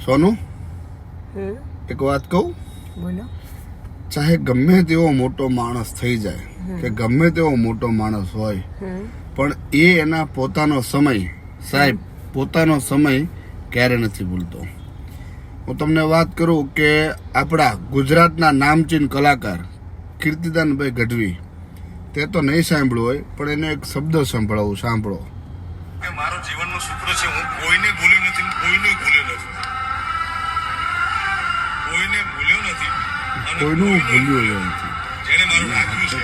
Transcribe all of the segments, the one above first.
સોનુ એક વાત કહું, બોલો. ચાહે ગમે તેવો મોટો માણસ થઈ જાય કે ગમે તેવો મોટો માણસ હોય, પણ એ એના પોતાનો સમય, સાહેબ, પોતાનો સમય ક્યારે નથી ભૂલતો. હું તમને વાત કરું કે આપણા ગુજરાતના નામચીન કલાકાર કીર્તિદાનભાઈ ગઢવી, તે તો નહીં સાંભળ્યું હોય પણ એને એક શબ્દ સંભળાવું, સાંભળો. કે મારો જીવનનો સૂત્ર છે, હું કોઈને ભૂલ્યો નથી, કોઈને ભૂલ્યો નથી, કોઈને ભૂલ્યો નથી, અને કોઈનું ભૂલ્યું નથી. જેણે મારું રાખ્યું છે,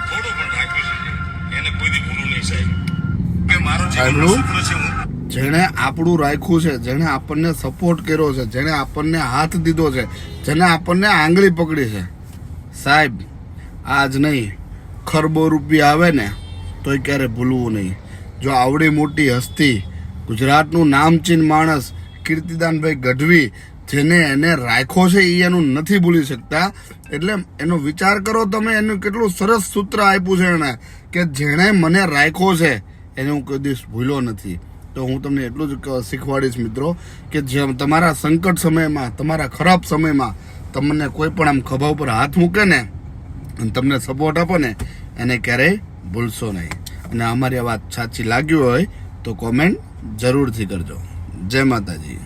થોડું પણ રાખ્યું છે, એને કોઈથી ભૂલું નહીં સાહેબ. કે મારો જીવનનો સૂત્ર છે, હું જેણે આપણું રાખ્યું છે, જેણે આપણને સપોર્ટ કર્યો છે, જેણે આપણને હાથ દીધો છે, જેને આપણને આંગળી પકડી છે, સાહેબ, આજ નહીં, ખરબો રૂપિયા આવે ને તોય ક્યારે ભૂલવું નહીં. જો આવડી મોટી હસ્તી, ગુજરાતનું નામચીન માણસ કીર્તિદાનભાઈ ગઢવી, જેને એને રાખ્યો છે એ એનું નથી ભૂલી શકતા. એટલે એનો વિચાર કરો તમે, એનું કેટલું સરસ સૂત્ર આપ્યું છે એને, કે જેણે મને રાખ્યો છે એને હું કોઈ દિવસ ભૂલ્યો નથી. તો હું તમને એટલું જ શીખવાડીશ મિત્રો, કે જે તમારા સંકટ સમયમાં, તમારા ખરાબ સમયમાં તમને કોઈ પણ આમ ખભા ઉપર હાથ મૂકે ને અને તમને સપોર્ટ આપો ને, એને ક્યારેય ભૂલશો નહીં. અને અમારી આ વાત સાચી લાગી હોય તો કોમેન્ટ જરૂરથી કરજો. જય માતાજી.